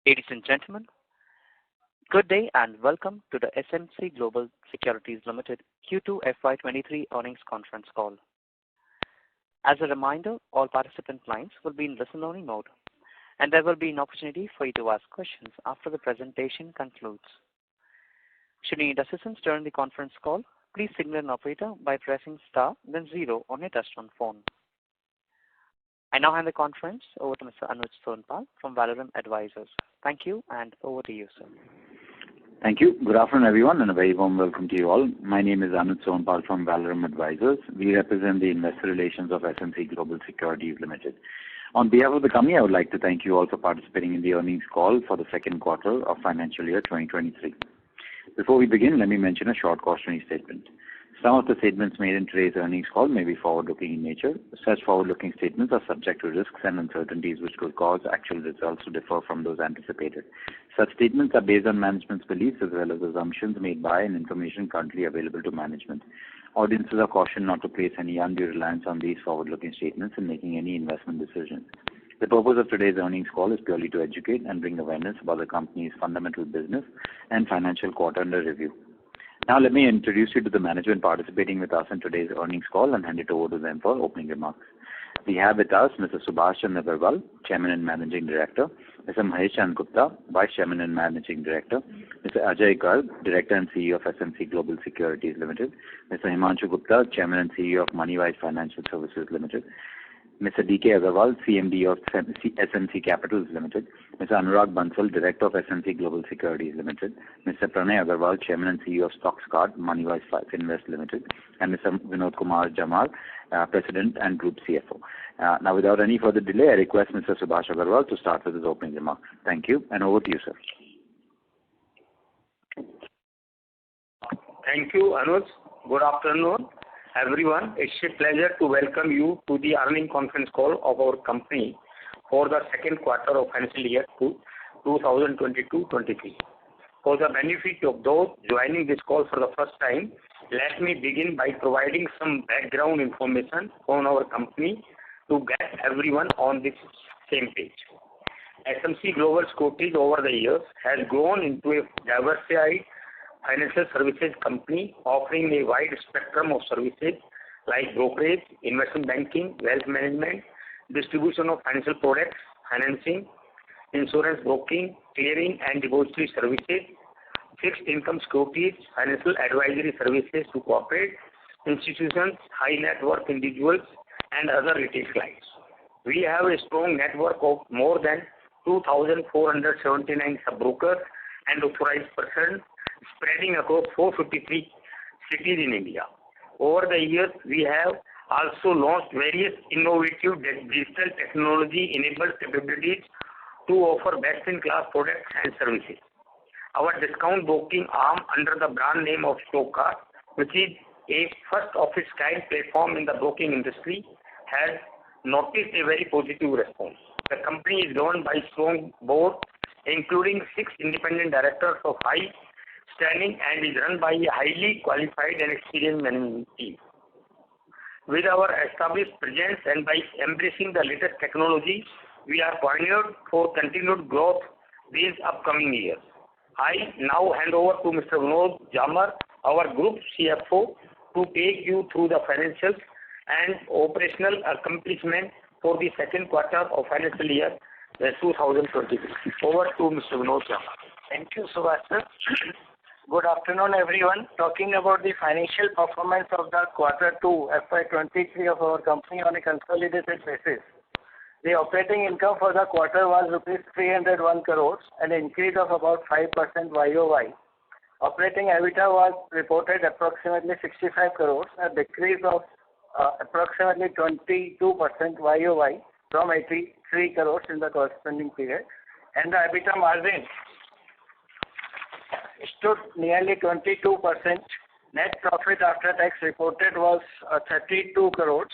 Ladies and gentlemen, good day and welcome to the SMC Global Securities Limited Q2 FY23 earnings conference call. As a reminder, all participant lines will be in listen-only mode, and there will be an opportunity for you to ask questions after the presentation concludes. Should you need assistance during the conference call, please signal an operator by pressing star then zero on your touchtone phone. I now hand the conference over to Mr. Anuj Sonpal from Valorem Advisors. Thank you, and over to you, sir. Thank you. Good afternoon, everyone, and a very warm welcome to you all. My name is Anuj Sonpal from Valorem Advisors. We represent the investor relations of SMC Global Securities Limited. On behalf of the company, I would like to thank you all for participating in the earnings call for the second quarter of financial year 2023. Before we begin, let me mention a short cautionary statement. Some of the statements made in today's earnings call may be forward-looking in nature. Such forward-looking statements are subject to risks and uncertainties which could cause actual results to differ from those anticipated. Such statements are based on management's beliefs as well as assumptions made by and information currently available to management. Audiences are cautioned not to place any undue reliance on these forward-looking statements in making any investment decisions. The purpose of today's earnings call is purely to educate and bring awareness about the company's fundamental business and financial quarter under review. Now let me introduce you to the management participating with us in today's earnings call and hand it over to them for opening remarks. We have with us Mr. Subhash Chandra Agarwal, Chairman and Managing Director, Mr. Mahesh Chand Gupta, Vice Chairman and Managing Director, Mr. Ajay Garg, Director and CEO of SMC Global Securities Limited, Mr. Himanshu Gupta, Chairman and CEO of Moneywise Financial Services Limited, Mr. D.K. Agarwal, CMD of SMC Capitals Limited, Mr. Anurag Bansal, Director of SMC Global Securities Limited, Mr. Pranay Agarwal, Chairman and CEO of Stockscard, Moneywise Finvest Limited, and Mr. Vinod Kumar Jamal, President and Group CFO. Now, without any further delay, I request Mr. Subhash Agarwal to start with his opening remarks. Thank you, and over to you, sir. Thank you, Anuj. Good afternoon, everyone. It's a pleasure to welcome you to the earnings conference call of our company for the second quarter of financial year 2022-23. For the benefit of those joining this call for the first time, let me begin by providing some background information on our company to get everyone on the same page. SMC Global Securities over the years has grown into a diversified financial services company offering a wide spectrum of services like brokerage, investment banking, wealth management, distribution of financial products, financing, insurance broking, clearing and depository services, fixed income securities, financial advisory services to corporate, institutions, high net worth individuals and other retail clients. We have a strong network of more than 2,479 sub-brokers and authorized persons spreading across 453 cities in India. Over the years, we have also launched various innovative digital technology-enabled capabilities to offer best-in-class products and services. Our discount broking arm under the brand name of Stockscard, which is a first-of-its-kind platform in the broking industry, has noticed a very positive response. The company is governed by a strong board, including 6 independent directors of high standing and is run by a highly qualified and experienced management team. With our established presence and by embracing the latest technology, we are poised for continued growth these upcoming years. I now hand over to Mr. Vinod Jamal, our Group CFO, to take you through the financials and operational accomplishment for the second quarter of financial year 2023. Over to Mr. Vinod Jamal. Thank you, Subhash sir. Good afternoon, everyone. Talking about the financial performance of the quarter 2 FY23 of our company on a consolidated basis. The operating income for the quarter was rupees 301 crores, an increase of about 5% YOY. Operating EBITDA was reported approximately 65 crores, a decrease of approximately 22% YOY from 83 crores in the corresponding period, and the EBITDA margin stood nearly 22%. Net profit after tax reported was 32 crores,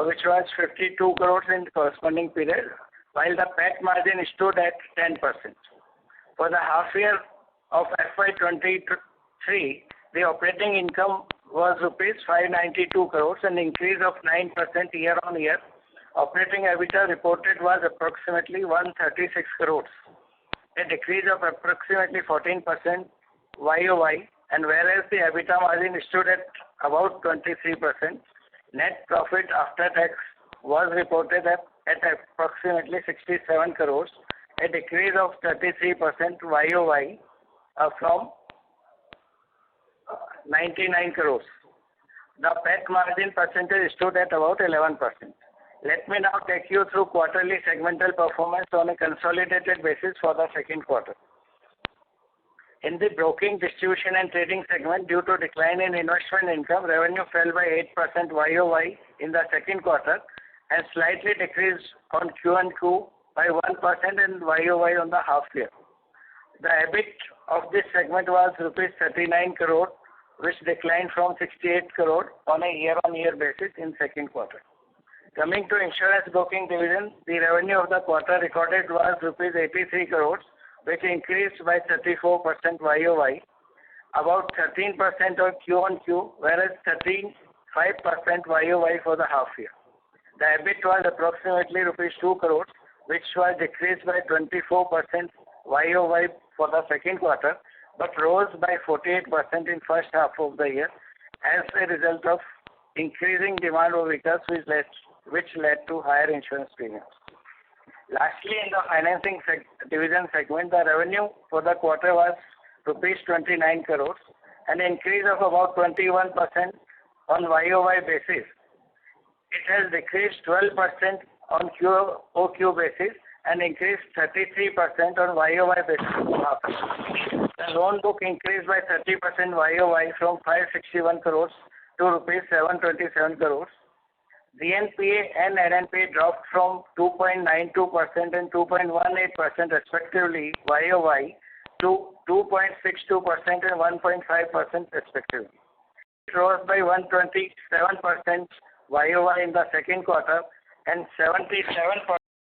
which was 52 crores in the corresponding period, while the PAT margin stood at 10%. For the half year of FY23, the operating income was rupees 592 crores, an increase of 9% year on year. Operating EBITDA reported was approximately 136 crores. a decrease of approximately 14% YOY, and whereas the EBITDA margin stood at about 23%, net profit after tax was reported at approximately 67 crores, a decrease of 33% YOY from 99 crores. The PAT margin percentage stood at about 11%. Let me now take you through quarterly segmental performance on a consolidated basis for the second quarter. In the broking, distribution and trading segment, due to decline in investment income, revenue fell by 8% YOY in the second quarter and slightly decreased on Q&Q by 1% and YOY on the half year. The EBIT of this segment was rupees 39 crore, which declined from 68 crore on a year-on-year basis in second quarter. Coming to insurance broking division, the revenue of the quarter recorded was rupees 83 crores, which increased by 34% YOY, about 13% on Q-on-Q, whereas 13.5% YOY for the half year. The EBIT was approximately rupees 2 crores, which was decreased by 24% YOY for the second quarter, but rose by 48% in first half of the year as a result of increasing demand of vehicles, which led to higher insurance premiums. Lastly, in the financing division segment, the revenue for the quarter was rupees 29 crores, an increase of about 21% on YOY basis. It has decreased 12% on QOQ basis and increased 33% on YOY basis. The loan book increased by 30% YOY from 561 crores to rupees 727 crores. GNPA and NNPA dropped from 2.92% and 2.18% respectively YOY to 2.62% and 1.5% respectively. It rose by 127% YOY in the second quarter and 77%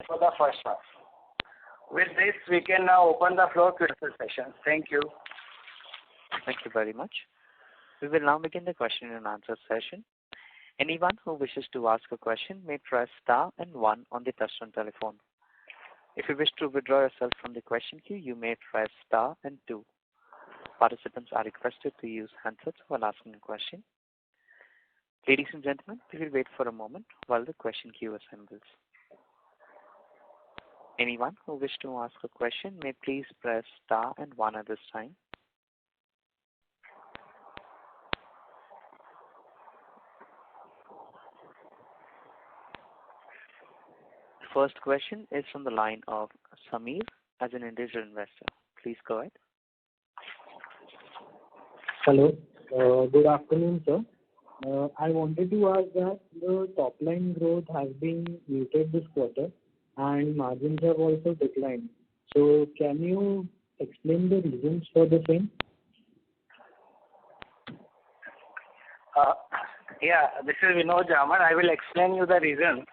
for the first half. With this, we can now open the floor to the session. Thank you. Thank you very much. We will now begin the question and answer session. Anyone who wishes to ask a question may press star and 1 on the touchtone telephone. If you wish to withdraw yourself from the question queue, you may press star and 2. Participants are requested to use handsets while asking a question. Ladies and gentlemen, we will wait for a moment while the question queue assembles. Anyone who wishes to ask a question may please press star and 1 at this time. First question is from the line of Samir as an individual investor. Please go ahead. Hello. Good afternoon, sir. I wanted to ask that the top line growth has been muted this quarter and margins have also declined. So can you explain the reasons for the same? This is Vinod Jaman. I will explain you the reason.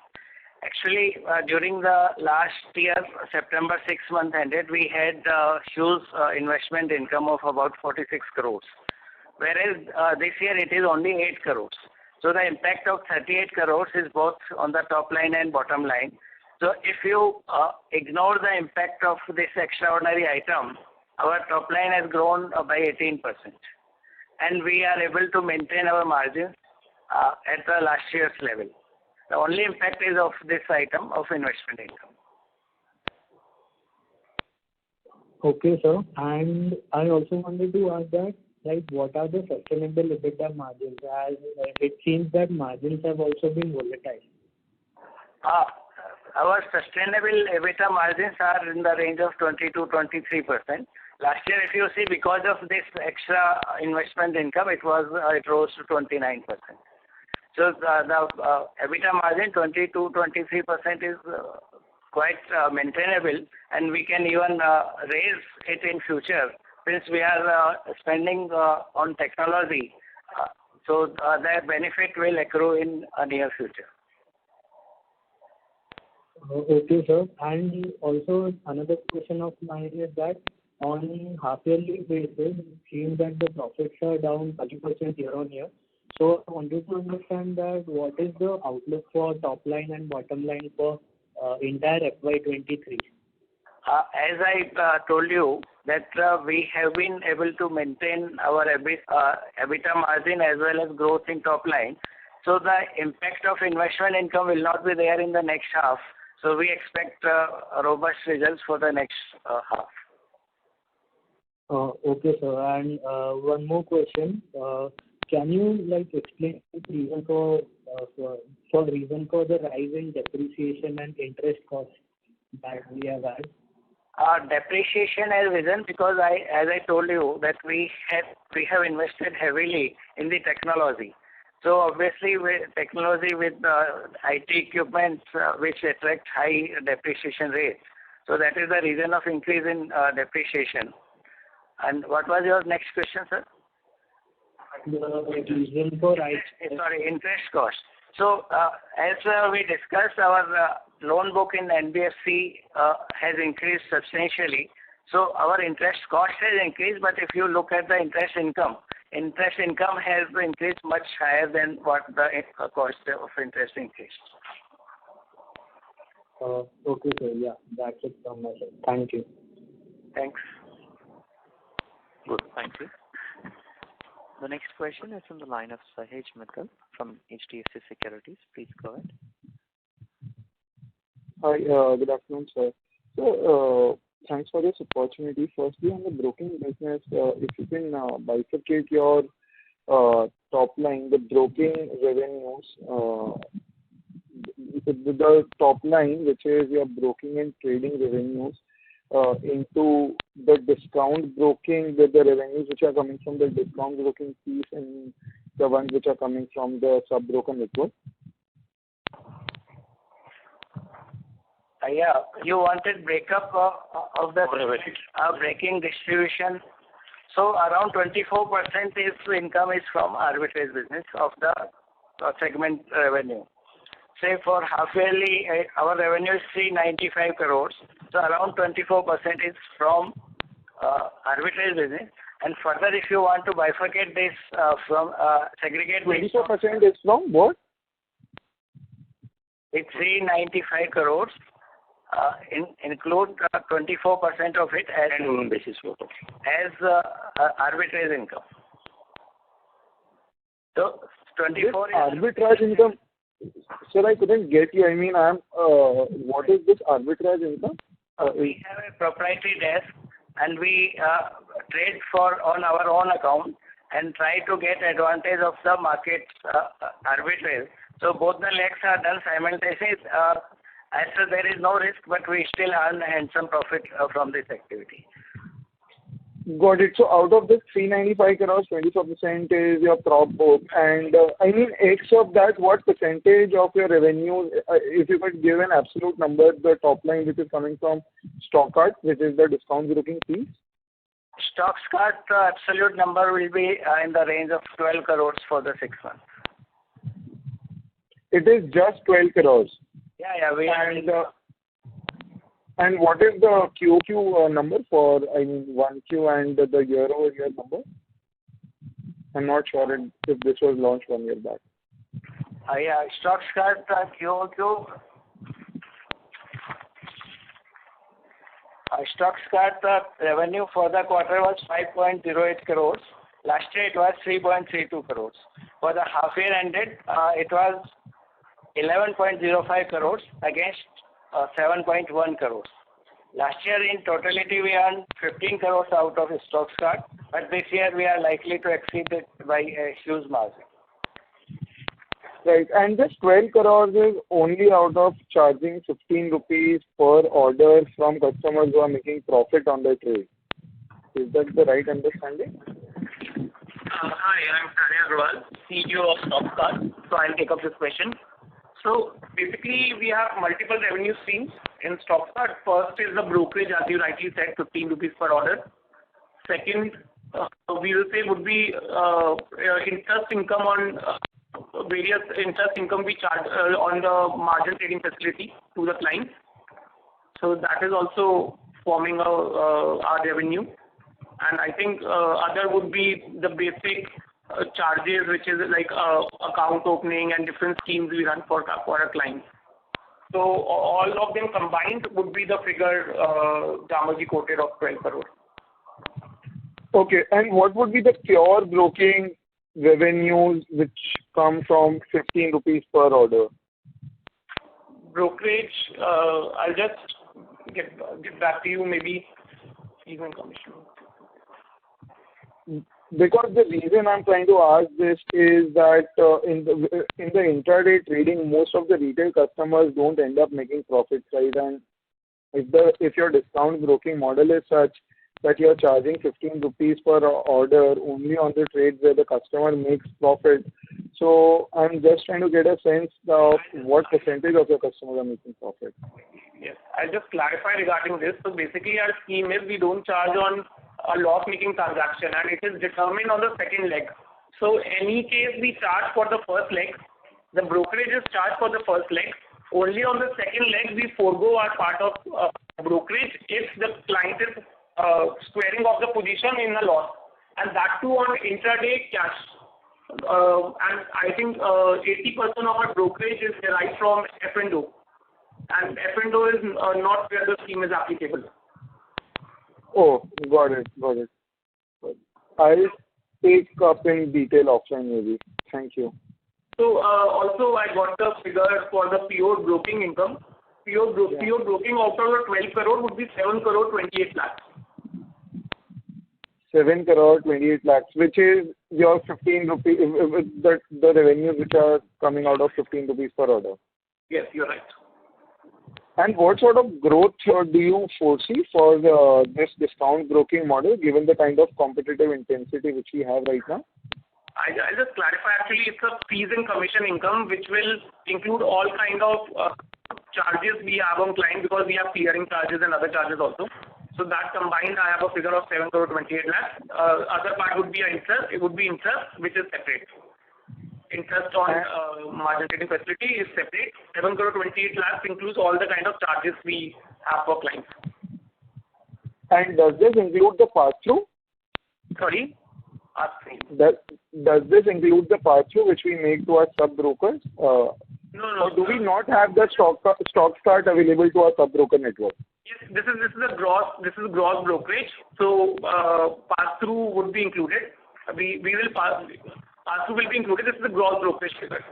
Actually, during the last year, September 6 month ended, we had huge investment income of about 46 crores. Whereas this year it is only 8 crores. So the impact of 38 crores is both on the top line and bottom line. So if you ignore the impact of this extraordinary item, our top line has grown by 18%. And we are able to maintain our margins at the last year's level. The only impact is of this item of investment income. Okay, sir. And I also wanted to ask that, what are the sustainable EBITDA margins? As it seems that margins have also been volatile. Our sustainable EBITDA margins are in the range of 20 to 23%. Last year, if you see, because of this extra investment income, it rose to 29%. So the EBITDA margin 20 to 23% is quite maintainable, and we can even raise it in future since we are spending on technology. So that benefit will accrue in a near future. Okay, sir. And also another question of mine is that on half-yearly basis, it seems that the profits are down 30% year-on-year. So I wanted to understand that what is the outlook for top line and bottom line for entire FY23? As I told you that we have been able to maintain our EBITDA margin as well as growth in top line. So the impact of investment income will not be there in the next half. So we expect robust results for the next half. Okay, sir. And one more question. Can you explain the reason for the rise in depreciation and interest costs that we have had? Depreciation has risen because as I told you that we have invested heavily in the technology. So obviously with technology with IT equipment which attract high depreciation rates. So that is the reason of increase in depreciation. And what was your next question, sir? The reason for interest cost. So as we discussed, our loan book in NBFC has increased substantially. So our interest cost has increased, but if you look at the interest income has increased much higher than what the cost of interest increased. Okay, sir. Yeah, that's it from my side. Thank you. Thanks. Good. Thank you. The next question is from the line of Sahej Mittal from HDFC Securities. Please go ahead. Hi, good afternoon, sir. So, thanks for this opportunity. Firstly, on the broking business, if you can bifurcate your top line, the broking revenues, the top line, which is your broking and trading revenues, into the discount broking, with the revenues which are coming from the discount broking fees and the ones which are coming from the sub-broker network? Yeah, you wanted breakup of the breaking distribution. So around 24% income is from arbitrage business of the segment revenue. Say for half yearly, our revenue is 395 crores. So around 24% is from arbitrage business. And further, if you want to bifurcate this from segregate 24% is from what? It's 395 crores. Include 24% of it as arbitrage income. So 24 is arbitrage income. Sir, I couldn't get you. I mean, what is this arbitrage income? We have a proprietary desk and we trade on our own account and try to get advantage of the market arbitrage. So both the legs are done simultaneously. As there is no risk, but we still earn a handsome profit from this activity. Got it. So out of this 395 crores, 24% is your prop book. And I mean, X of that, what percentage of your revenue, if you could give an absolute number, the top line which is coming from stock card, which is the discount broking fees? Stock card absolute number will be in the range of 12 crores for the 6 months. It is just 12 crores. Yeah. And what is the QOQ number for, 1Q and the year-over-year number? I'm not sure if this was launched 1 year back. Yeah, stocks card QOQ. Stocks card revenue for the quarter was 5.08 crores. Last year it was 3.32 crores. For the half year ended, it was 11.05 crores against 7.1 crores. Last year in totality we earned 15 crores out of stocks card, but this year we are likely to exceed it by a huge margin. Right, and this 12 crores is only out of charging 15 rupees per order from customers who are making profit on their trade. Is that the right understanding? Hi, I'm Tanya Agrawal, CEO of StockCard. So I'll take up this question. So basically, we have multiple revenue streams in StockCard. First is the brokerage, as you rightly said, 15 rupees per order. Second, we will say would be interest income on various interest income we charge on the margin trading facility to the clients. So that is also forming our revenue. And I think other would be the basic charges, which is like account opening and different schemes we run for our clients. So all of them combined would be the figure Damoji quoted of 12 crore. Okay. And what would be the pure broking revenues which come from 15 rupees per order? Brokerage, I'll just get back to you, maybe even commission. Because the reason I'm trying to ask this is that in the intraday trading, most of the retail customers don't end up making profits, right? And if your discount broking model is such that you're charging 15 rupees per order only on the trades where the customer makes profit, so I'm just trying to get a sense of what percentage of your customers are making profit. Yes, I'll just clarify regarding this. So basically our scheme is we don't charge on a loss-making transaction, and it is determined on the second leg. So any case we charge for the first leg, the brokerage is charged for the first leg. Only on the second leg we forego our part of brokerage if the client is squaring off the position in a loss, and that too on intraday cash. And I think 80% of our brokerage is derived from F&O, and F&O is not where the scheme is applicable. Oh, got it. I'll take up in detail offline maybe. Thank you. So also I got the figure for the pure broking income. Pure broking out of 12 crore would be 7 crore 28 lakhs. 7 crore 28 lakhs, which is your 15 rupees, the revenues which are coming out of 15 rupees per order. Yes, you're right. And what sort of growth do you foresee for this discount broking model, given the kind of competitive intensity which we have right now? I'll just clarify. Actually, it's a fees and commission income, which will include all kind of charges we have on client, because we have clearing charges and other charges also. So that combined, I have a figure of 7 crore 28 lakhs. Other part would be interest. It would be interest, which is separate. Interest on margin trading facility is separate. 7 crore 28 lakhs includes all the kind of charges we have for clients. And does this include the pass-through? Sorry? Does this include the pass-through which we make to our sub-brokers? No. Or do we not have the stock start available to our sub-broker network? Yes, this is gross brokerage. So pass-through would be included. Pass-through will be included. This is the gross brokerage figure.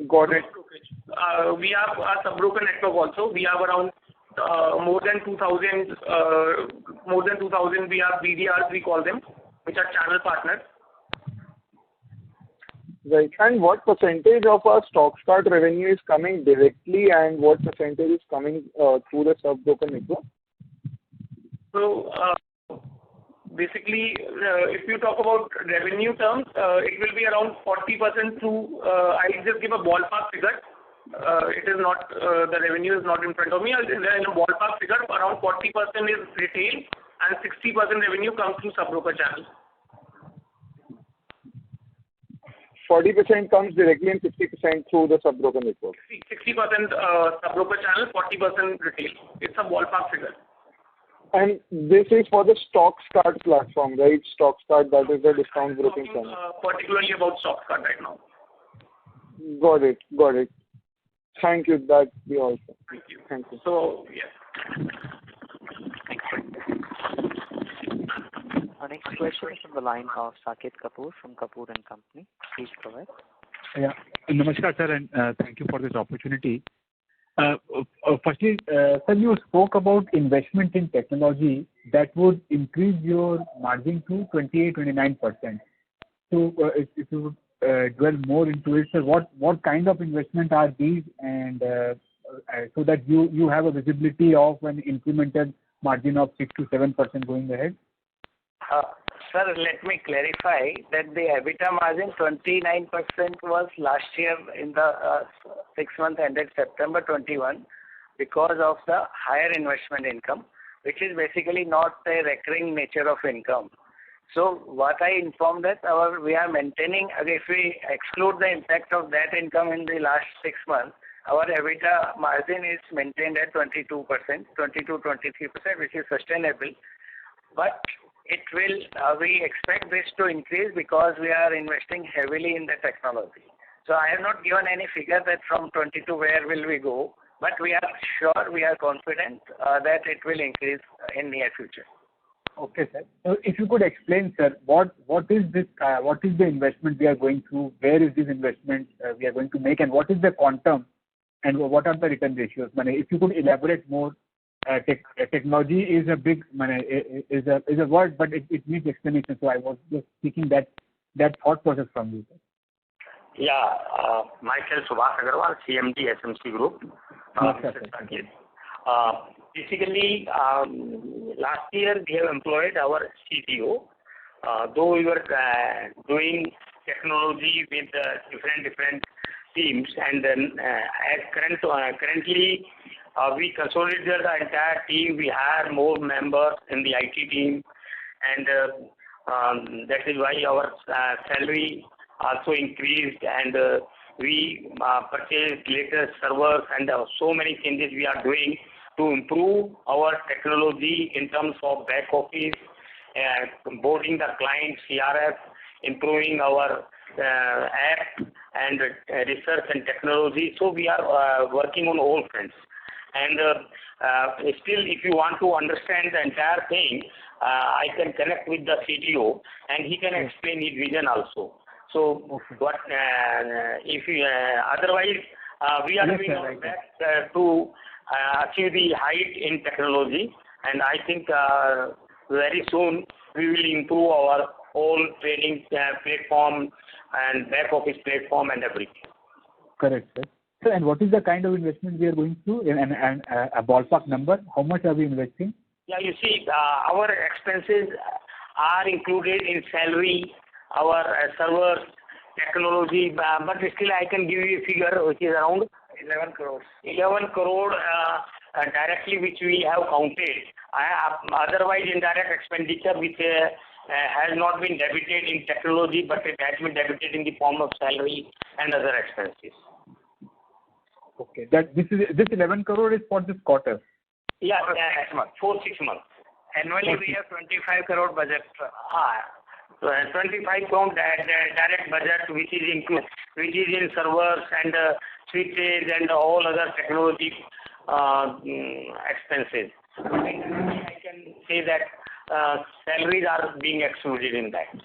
Got it. We have our sub-broker network also. We have around more than 2,000. We have BDRs, we call them, which are channel partners. Right. And what percentage of our stock start revenue is coming directly, and what percentage is coming through the sub-broker network? So basically, if you talk about revenue terms, it will be around 40% through. I'll just give a ballpark figure. It is not the revenue is not in front of me. In a ballpark figure, around 40% is retail, and 60% revenue comes through sub-broker channel. 40% comes directly and 60% through the sub-broker network. 60% sub-broker channel, 40% retail. It's a ballpark figure. And this is for the Stock Start platform, right? Stock Start, that is the discount broking channel. Particularly about Stock Start right now. Got it. Thank you. That be all. Thank you. Thank you. So, yes. Our next question is from the line of Saket Kapoor from Kapoor and Company. Please go ahead. Yeah. Namaskar, sir, and thank you for this opportunity. Firstly, sir, you spoke about investment in technology that would increase your margin to 28-29%. So, if you would dwell more into it, sir, what kind of investment are these, and so that you have a visibility of an incremental margin of 6 to 7% going ahead? Sir, let me clarify that the EBITDA margin 29% was last year in the 6 months ended September 21 because of the higher investment income, which is basically not a recurring nature of income. So what I informed that we are maintaining, if we exclude the impact of that income in the last 6 months, our EBITDA margin is maintained at 22%, 22-23%, which is sustainable. But it will, we expect this to increase because we are investing heavily in the technology. So I have not given any figure that from 22 where will we go, but we are sure, we are confident that it will increase in near future. Okay, sir. So if you could explain, sir, what is this? What is the investment we are going through? Where is this investment we are going to make, and what is the quantum, and what are the return ratios? If you could elaborate more. Technology is a big is a word, but it needs explanation. So I was just seeking that thought process from you, sir. Yeah, myself Subhash Agarwal, CMD SMC Group. Basically, last year we have employed our CTO. Though we were doing technology with different teams, and then currently we consolidated the entire team. We had more members in the IT team, and that is why our salary also increased, and we purchased latest servers, and so many changes we are doing to improve our technology in terms of back office, boarding the client CRF, improving our app and research and technology. So we are working on all fronts. And still, if you want to understand the entire thing, I can connect with the CTO, and he can explain his vision also. So, what if you, otherwise we are doing our best to achieve the height in technology, and I think very soon we will improve our whole trading platform and back office platform and everything. Correct, sir. So, and what is the kind of investment we are going through, and a ballpark number? How much are we investing? Yeah, you see, our expenses are included in salary, our servers, technology, but still I can give you a figure which is around 11 crores. 11 crore directly, which we have counted. Otherwise, indirect expenditure which has not been debited in technology, but it has been debited in the form of salary and other expenses. Okay, that this 11 crore is for this quarter. Yeah, 4-6 months. Annually, we have 25 crore budget. 25 crore direct budget, which is in servers and switches and all other technology expenses. I can say that salaries are being excluded in that.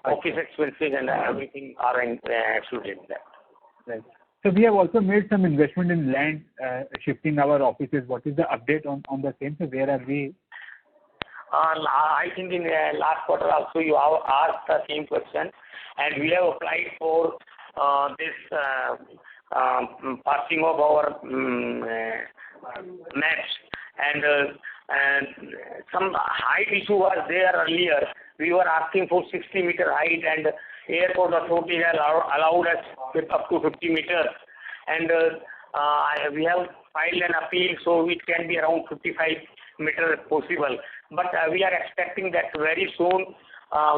Office expenses and everything are excluded in that. Right. So we have also made some investment in land, shifting our offices. What is the update on the same? So where are we? I think in last quarter also you have asked the same question, and we have applied for this passing of our maps, and some height issue was there earlier. We were asking for 60 meter height, and airport authority has allowed us with up to 50 meters, and we have filed an appeal, so it can be around 55 meters possible. But we are expecting that very soon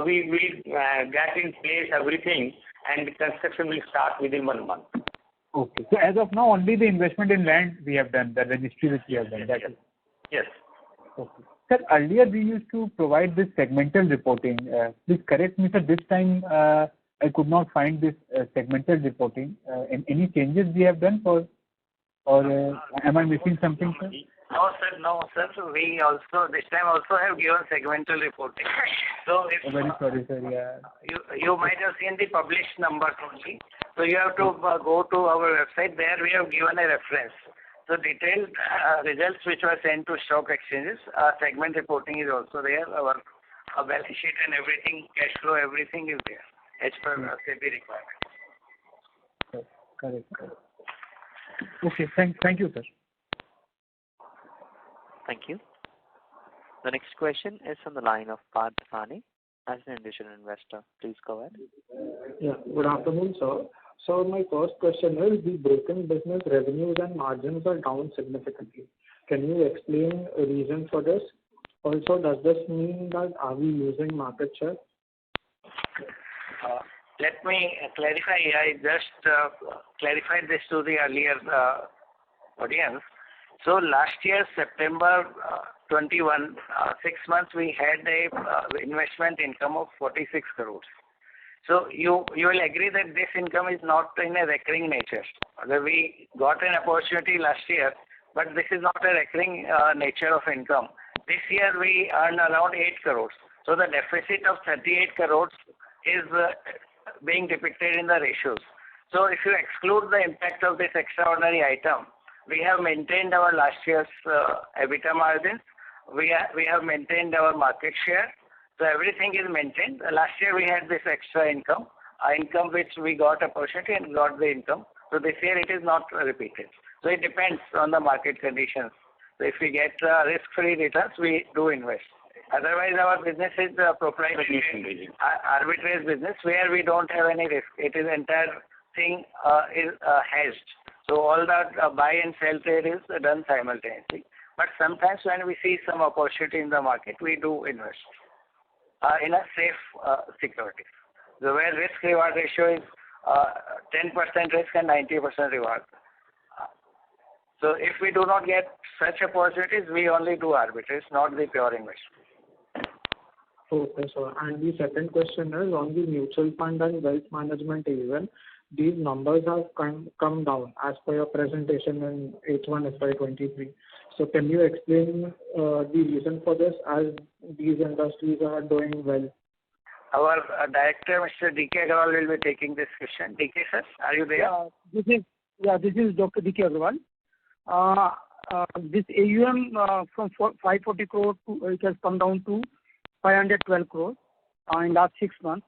we will get in place everything, and construction will start within 1 month. Okay. So as of now, only the investment in land we have done, the registry which we have done. Yes. Okay. Sir, earlier we used to provide this segmental reporting. Please correct me, sir. This time I could not find this segmental reporting. Any changes we have done, or am I missing something, sir? No, sir. So we also this time also have given segmental reporting. So if very sorry, sir. Yeah. You might have seen the published numbers only. So you have to go to our website. There we have given a reference. So detailed results which were sent to stock exchanges, segment reporting is also there. Our balance sheet and everything, cash flow, everything is there as per SEBI requirement. Correct. Okay. Thank you, sir. Thank you. The next question is from the line of Parth Thane as an individual investor. Please go ahead. Yeah. Good afternoon, sir. So my first question is, the broken business revenues and margins are down significantly. Can you explain a reason for this? Also, does this mean that are we losing market share? Let me clarify. I just clarified this to the earlier audience. So last year, September 21, 6 months, we had a investment income of 46 crores. So you will agree that this income is not in a recurring nature. We got an opportunity last year, but this is not a recurring nature of income. This year we earned around 8 crores. So the deficit of 38 crores is being depicted in the ratios. So if you exclude the impact of this extraordinary item, we have maintained our last year's EBITDA margins. We have maintained our market share. So everything is maintained. Last year we had this extra income which we got opportunity and got the income. So this year it is not repeated. So it depends on the market conditions. So if we get risk-free returns, we do invest. Otherwise, our business is proprietary arbitrage business where we don't have any risk. It is entire thing is hedged. So all that buy and sell trade is done simultaneously. But sometimes when we see some opportunity in the market, we do invest in a safe security. So where risk-reward ratio is 10% risk and 90% reward. So if we do not get such opportunities, we only do arbitrage, not the pure investment. Okay, sir. And the second question is on the mutual fund and wealth management AUM. These numbers have come down as per your presentation in H1 FY23. So can you explain the reason for this as these industries are doing well? Our director, Mr. D.K. Agarwal, will be taking this question. D.K. sir, are you there? This is Dr. D.K. Agarwal. This AUM from 540 crore it has come down to 512 crore in last 6 months.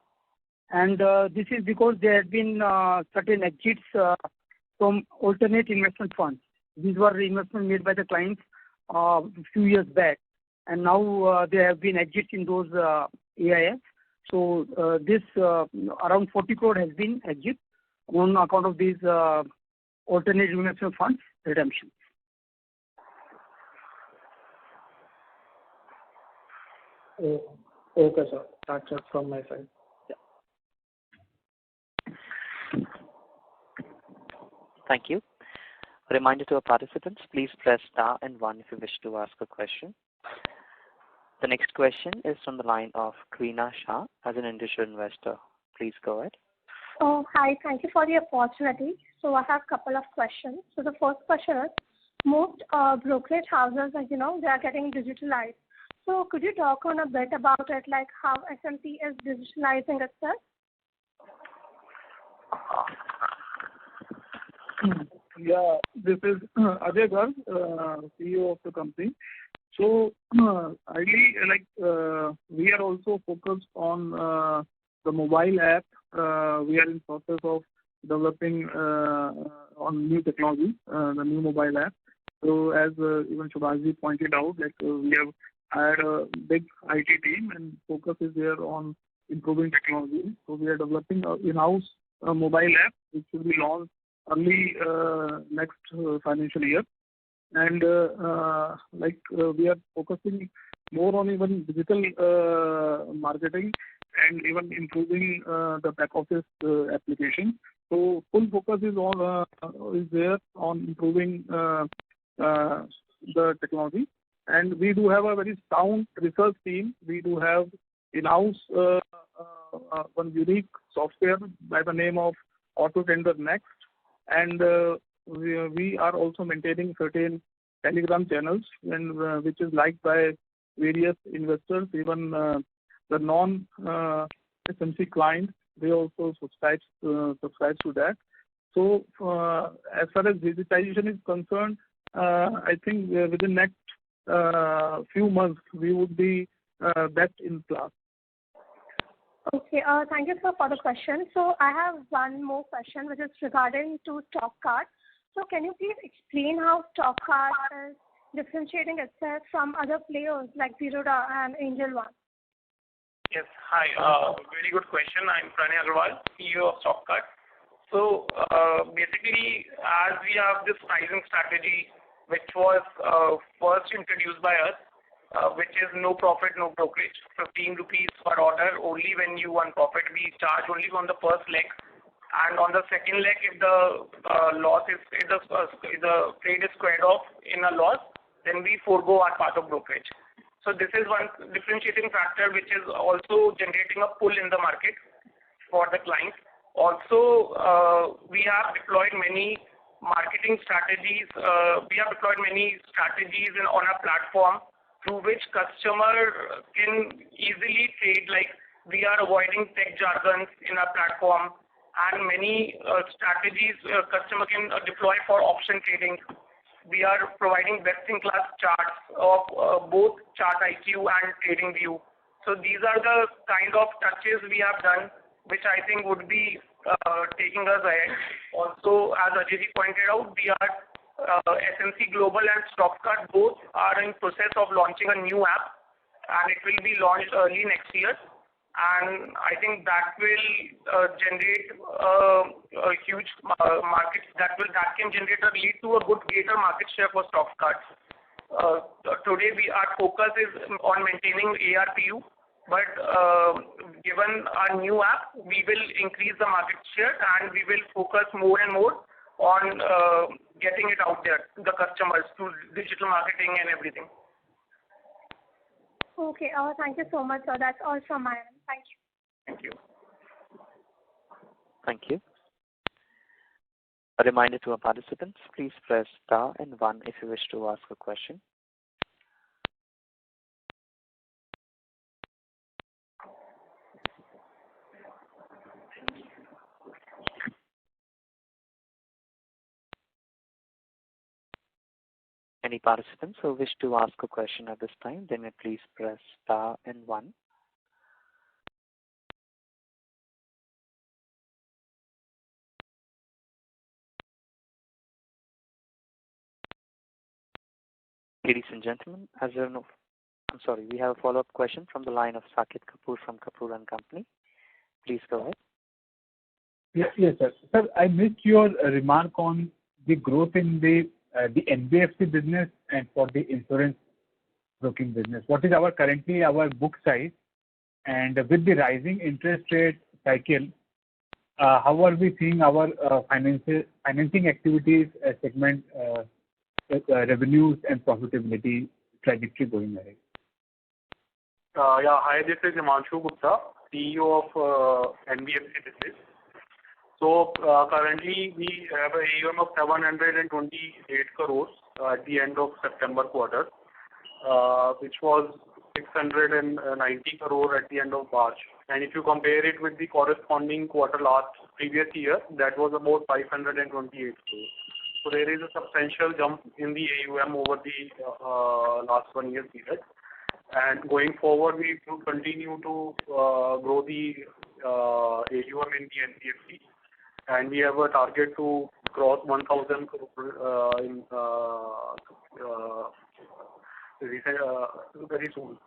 And this is because there have been certain exits from alternate investment funds. These were investments made by the clients a few years back. And now there have been exits in those AIFs. So this around 40 crore has been exit on account of these alternate investment funds redemption. Okay, sir. That's it from my side. Thank you. A reminder to our participants, please press star and 1 if you wish to ask a question. The next question is from the line of Krina Shah as an individual investor. Please go ahead. Oh, hi. Thank you for the opportunity. So I have a couple of questions. So the first question is, most brokerage houses, they are getting digitalized. So could you talk on a bit about it, like how SMC is digitalizing itself? Yeah, this is Ajay Garg, CEO of the company. So, ideally, we are also focused on the mobile app. We are in process of developing on new technology, the new mobile app. So, as even Subhashji pointed out, we have hired a big IT team and focus is there on improving technology. So, we are developing an in-house mobile app which will be launched early next financial year. And we are focusing more on even digital marketing and even improving the back office application. So full focus is on is there on improving the technology. And we do have a very sound research team. We do have in-house one unique software by the name of Auto Tender Next. And we are also maintaining certain Telegram channels, and which is liked by various investors, even the non-SMC clients. They also subscribe to that. So as far as digitization is concerned, I think within next few months we would be best in class. Okay, thank you, sir, for the question. So I have one more question, which is regarding to stock card. So can you please explain how stock card is differentiating itself from other players like Zerodha and Angel One? Yes, hi. Very good question. I'm Pranay Agarwal, CEO of Stock Card. So basically, as we have this pricing strategy, which was first introduced by us, which is no profit, no brokerage, 15 rupees per order. Only when you want profit, we charge only on the first leg. And on the second leg, if the loss is, if the trade is squared off in a loss, then we forego our part of brokerage. So this is one differentiating factor which is also generating a pull in the market. for the clients. Also, we have deployed many marketing strategies. We have deployed many strategies on our platform through which customer can easily trade. Like we are avoiding tech jargons in our platform, and many strategies customer can deploy for option trading. We are providing best-in-class charts of both Chart IQ and TradingView. So these are the kind of touches we have done, which I think would be taking us ahead. Also, as Ajay pointed out, we are SMC Global and StockCard both are in process of launching a new app, and it will be launched early next year. And I think that will generate a huge market that can generate or lead to a good greater market share for StockCard. Today, our focus is on maintaining ARPU, but given our new app, we will increase the market share and we will focus more and more on getting it out there to the customers through digital marketing and everything. Okay. Thank you so much, sir. That's all from my end. Thank you. Thank you. Thank you. A reminder to our participants, please press star and 1 if you wish to ask a question. Any participants who wish to ask a question at this time, then please press star and 1. Ladies and gentlemen, we have a follow-up question from the line of Saket Kapoor from Kapoor and Company. Please go ahead. Yes, sir. Sir, I missed your remark on the growth in the NBFC business and for the insurance broking business. What is currently our book size? And with the rising interest rate cycle, how are we seeing our financing activities segment revenues and profitability trajectory going ahead? Hi, this is Himanshu Gupta, CEO of NBFC business. So currently we have a AUM of 728 crores at the end of September quarter, which was 690 crore at the end of March. And if you compare it with the corresponding quarter previous year, that was about 528 crores. So there is a substantial jump in the AUM over the last 1 year period. And going forward, we will continue to grow the AUM in the NBFC. And we have a target to cross 1,000 crore in very soon.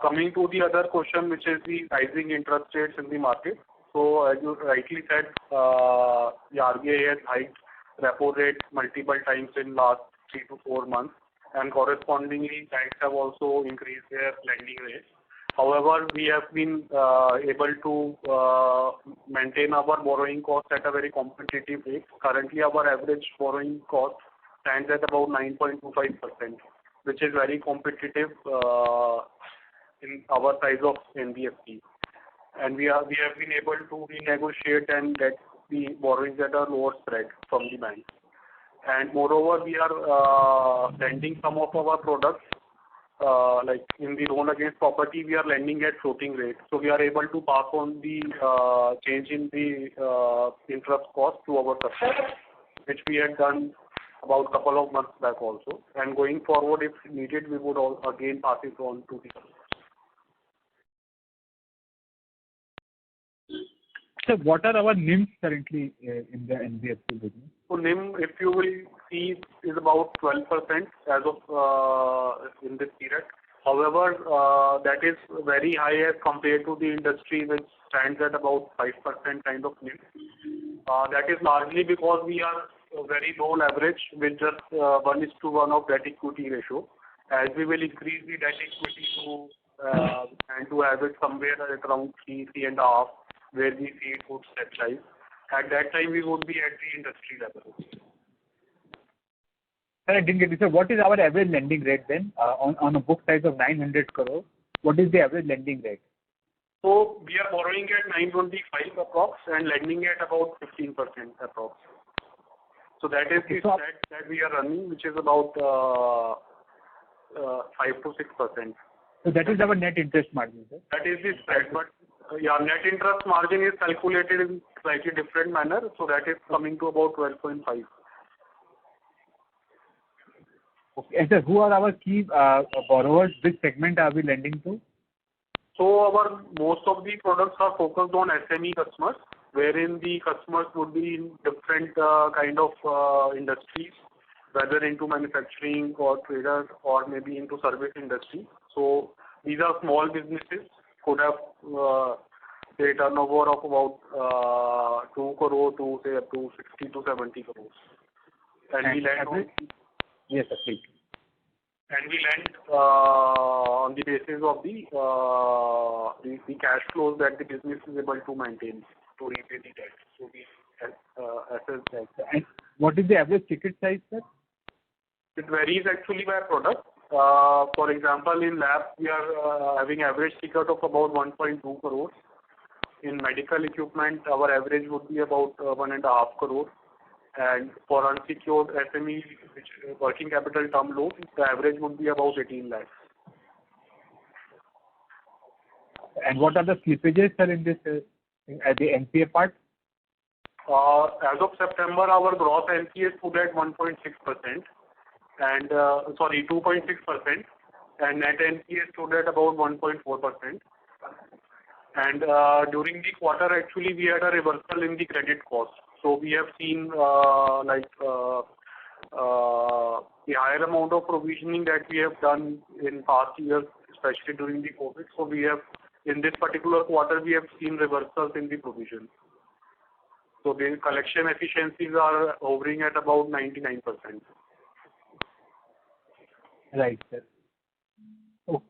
Coming to the other question, which is the rising interest rates in the market. So as you rightly said, the RBI has hiked repo rate multiple times in last 3 to 4 months, and correspondingly banks have also increased their lending rates. However, we have been able to maintain our borrowing cost at a very competitive rate. Currently, our average borrowing cost stands at about 9.25%, which is very competitive in our size of NBFC. And we have been able to renegotiate and get the borrowings at a lower spread from the bank. And moreover, we are lending some of our products, like in the loan against property, we are lending at floating rate. So we are able to pass on the change in the interest cost to our customers, which we had done about a couple of months back also. And going forward, if needed, we would again pass it on to the customers. So what are our NIMs currently in the NBFC business? So NIM, if you will see, is about 12% as of in this period. However, that is very high as compared to the industry, which stands at about 5% kind of NIM. That is largely because we are very low leverage with just 1:1 of debt equity ratio. As we will increase the debt equity to have it somewhere at around 3.5, where we see it would stabilize. At that time, we would be at the industry level. Sir, I didn't get it. So what is our average lending rate then on a book size of 900 crore? What is the average lending rate? So we are borrowing at 925 approx and lending at about 15% approx. So that is the spread that we are running, which is about 5 to 6%. So that is our net interest margin, sir? That is the spread, but net interest margin is calculated in slightly different manner, so that is coming to about 12.5. Okay. And sir, who are our key borrowers? Which segment are we lending to? So most of the products are focused on SME customers, wherein the customers would be in different kind of industries, whether into manufacturing or traders or maybe into service industry. So these are small businesses, could have say turnover of about 2 crore to say up to 60 to 70 crores. And we lend on, yes, sir, please. And we lend on the basis of the cash flows that the business is able to maintain to repay the debt. So we assess that. And what is the average ticket size, sir? It varies actually by product. For example, in lab, we are having average ticket of about 1.2 crores. In medical equipment, our average would be about 1.5 crore. And for unsecured SME, which working capital term loan, the average would be about 18 lakhs. And what are the slippages, sir, in this at the NPA part? As of September, our gross NPA stood at 1.6%, and 2.6%, and net NPA stood at about 1.4%. And during the quarter, actually, we had a reversal in the credit cost. So we have seen the higher amount of provisioning that we have done in past years, especially during the COVID. So we have, in this particular quarter, we have seen reversals in the provision. So the collection efficiencies are hovering at about 99%. Right, sir. Okay.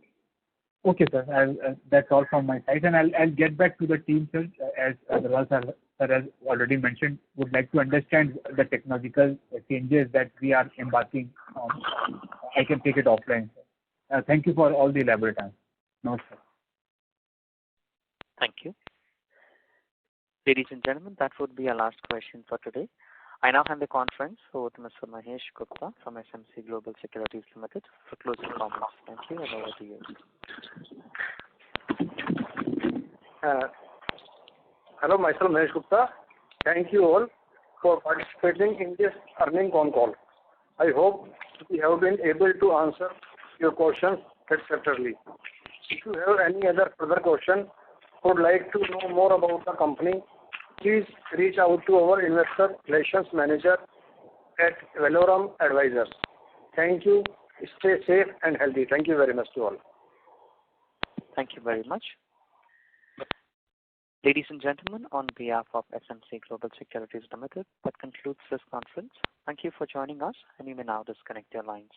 Okay, sir. That's all from my side, and I'll get back to the team, sir. As Agarwal sir has already mentioned, would like to understand the technological changes that we are embarking on. I can take it offline, sir. Thank you for all the elaborate answers. No, sir. Thank you. Ladies and gentlemen, that would be our last question for today. I now hand the conference over to Mr. Mahesh Gupta from SMC Global Securities Limited for closing comments. Thank you, and over to you. Hello, myself Mahesh Gupta. Thank you all for participating in this earnings call. I hope we have been able to answer your questions satisfactorily. If you have any other further question, would like to know more about the company, please reach out to our investor relations manager at Valorum Advisors. Thank you. Stay safe and healthy. Thank you very much to all. Thank you very much. Ladies and gentlemen, on behalf of SMC Global Securities Limited, that concludes this conference. Thank you for joining us, and you may now disconnect your lines.